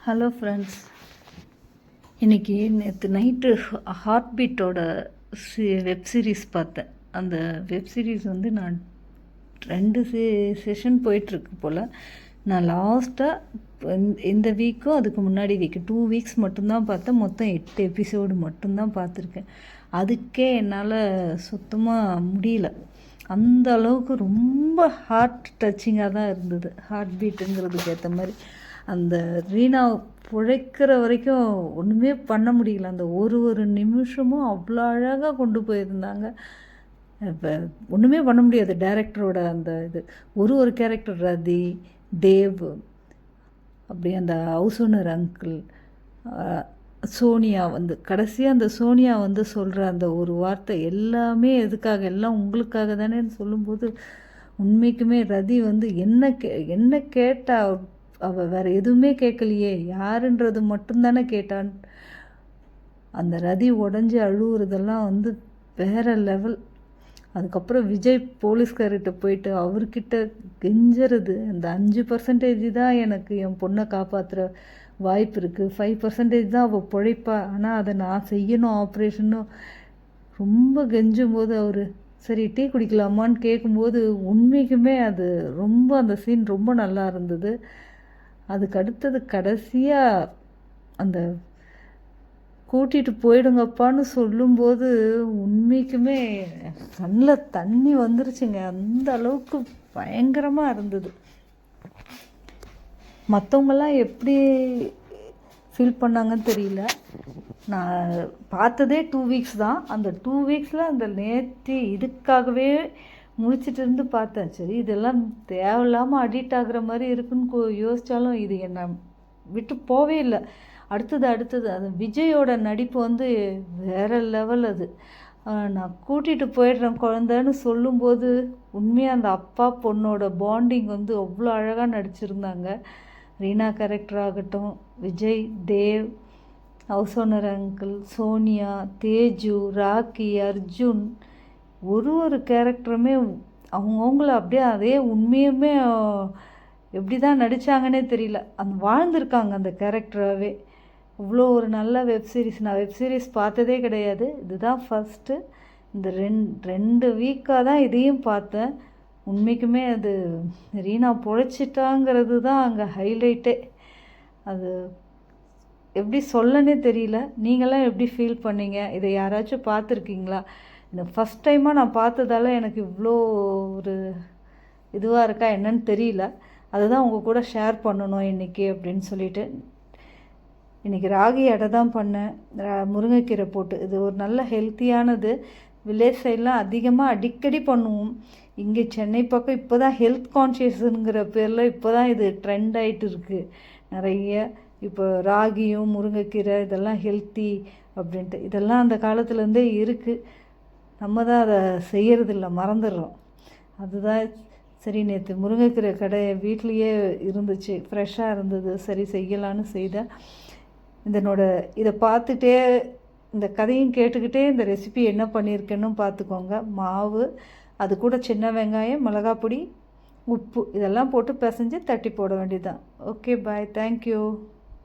Hello friends, இன்றைக்கி நேற்று night heart பீட்டோட web series பார்த்தேன். அந்த வெப் சீரிஸ் வந்து நான் 2 செஷன் போயிட்டுருக்கு போல். நான் லாஸ்ட்டாக இந்த வீக்கும் அதுக்கு முன்னாடி வீக்கு 2 வீக்ஸ் மட்டும்தான் பார்த்தேன். மொத்தம் 8 எபிசோடு மட்டும்தான் பார்த்துருக்கேன். அதுக்கே என்னால் சுத்தமாக முடியல. அந்த அளவுக்கு ரொம்ப ஹார்ட் டச்சிங்காக தான் இருந்தது. ஹார்ட் பீட்டுங்கிறதுக்கு ஏற்ற மாதிரி அந்த ரீனா பிழைக்கிற வரைக்கும் ஒன்றுமே பண்ண முடியல. அந்த ஒரு நிமிஷமும் அவ்வளோ அழகாக கொண்டு போயிருந்தாங்க. இப்போ ஒன்றுமே பண்ண முடியாது. டைரக்டரோட அந்த இது ஒரு கேரக்டர் ரதி, தேவ், அப்படி அந்த ஹவுஸ் ஓனர் அங்கிள், சோனியா வந்து கடைசியாக அந்த சோனியா வந்து சொல்கிற அந்த ஒரு வார்த்தை எல்லாமே எதுக்காக, எல்லாம் உங்களுக்காக தானேன்னு சொல்லும்போது உண்மைக்குமே ரதி வந்து என்ன கேட்டா, அவள் வேறு எதுவுமே கேட்கலையே, யாருன்றது மட்டும்தானே கேட்டான். அந்த ரதி உடஞ்சி அழுவுறதெல்லாம் வந்து வேறு லெவல். அதுக்கப்புறம் விஜய் போலீஸ்கார்கிட்ட போயிட்டு அவர்கிட்ட கெஞ்சுறது, அந்த 5% தான் எனக்கு என் பொண்ணை காப்பாற்றுற வாய்ப்பு இருக்குது, 5% தான் அவள் பிழைப்பா, ஆனால் அதை நான் செய்யணும் ஆப்ரேஷனும் ரொம்ப கெஞ்சும் போது அவர் சரி டீ குடிக்கலாமான்னு கேட்கும்போது உண்மைக்குமே அது ரொம்ப, அந்த சீன் ரொம்ப நல்லா இருந்தது. அதுக்கு அடுத்தது கடைசியாக அந்த கூட்டிகிட்டு போயிடுங்கப்பான்னு சொல்லும்போது உண்மைக்குமே கண்ணில் தண்ணி வந்துருச்சுங்க. அந்த அளவுக்கு பயங்கரமாக இருந்தது. மற்றவங்கெல்லாம் எப்படி ஃபீல் பண்ணாங்கன்னு தெரியல. நான் பார்த்ததே 2 வீக்ஸ் தான். அந்த 2 வீக்ஸில் அந்த நேற்று இதுக்காகவே முழிச்சிட்டு இருந்து பார்த்தேன். சரி இதெல்லாம் தேவையில்லாமல் அடிக்ட் ஆகுற மாதிரி இருக்குன்னு யோசித்தாலும் இது என்னை விட்டு போவே இல்லை. அடுத்தது அது விஜயோட நடிப்பு வந்து வேறு லெவல். அது நான் கூட்டிகிட்டு போயிடுறேன் குழந்தைன்னு சொல்லும்போது உண்மையாக அந்த அப்பா பொண்ணோட பாண்டிங் வந்து அவ்வளோ அழகாக நடிச்சிருந்தாங்க. ரீனா கேரக்டர் ஆகட்டும், Vijay, Dev, house owner uncle, Sonia, Teju, Rocky, Arjun, ஒரு கேரக்டருமே அவங்கவுங்கள அப்படியே அதே உண்மையுமே எப்படி தான் நடித்தாங்கன்னே தெரியல. அந்த வாழ்ந்துருக்காங்க அந்த கேரக்டராகவே. இவ்வளோ ஒரு நல்ல வெப்சீரிஸ் நான் வெப்சீரிஸ் பார்த்ததே கிடையாது. இதுதான் ஃபஸ்ட்டு. இந்த 2 வீக்காக தான் இதையும் பார்த்தேன். உண்மைக்குமே அது ரீனா பொழைச்சிட்டாங்கிறது தான் அங்கே ஹைலைட்டே. அது எப்படி சொல்லனே தெரியல. நீங்களாம் எப்படி ஃபீல் பண்ணீங்க? இதை யாராச்சும் பார்த்துருக்கீங்களா? இந்த ஃபஸ்ட் டைமாக நான் பார்த்ததால எனக்கு இவ்வளோ ஒரு இதுவாக இருக்கா என்னன்னு தெரியல. அதுதான் உங்கள் கூட ஷேர் பண்ணணும் இன்றைக்கி அப்படின்னு சொல்லிட்டு. இன்றைக்கி ராகி அடை தான் பண்ணேன், முருங்கைக்கீரை போட்டு. இது ஒரு நல்ல ஹெல்த்தியானது. வில்லேஜ் சைட்லாம் அதிகமாக அடிக்கடி பண்ணுவோம். இங்கே சென்னை பக்கம் இப்போ தான் ஹெல்த் கான்ஷியஸுங்கிற பேரில் இப்போ தான் இது ட்ரெண்ட் ஆகிட்டு இருக்குது நிறைய. இப்போ ராகியும் முருங்கைக்கீரை இதெல்லாம் ஹெல்த்தி அப்படின்ட்டு இதெல்லாம் அந்த காலத்துலேருந்தே இருக்குது. நம்ம தான் அதை செய்கிறதில்ல, மறந்துடுறோம். அதுதான் சரி. நேற்று முருங்கைக்கீரை கடை வீட்லேயே இருந்துச்சு, ஃப்ரெஷ்ஷாக இருந்தது. சரி செய்யலான்னு செய்தேன். இதை பார்த்துட்டே இந்த கதையும் கேட்டுக்கிட்டே இந்த ரெசிபி என்ன பண்ணியிருக்கேன்னு பார்த்துக்கோங்க. மாவு, அது கூட சின்ன வெங்காயம், மிளகாப்பொடி, உப்பு இதெல்லாம் போட்டு பிசைஞ்சு தட்டி போட வேண்டியதுதான். ஓகே, பாய், தேங்க்யூ.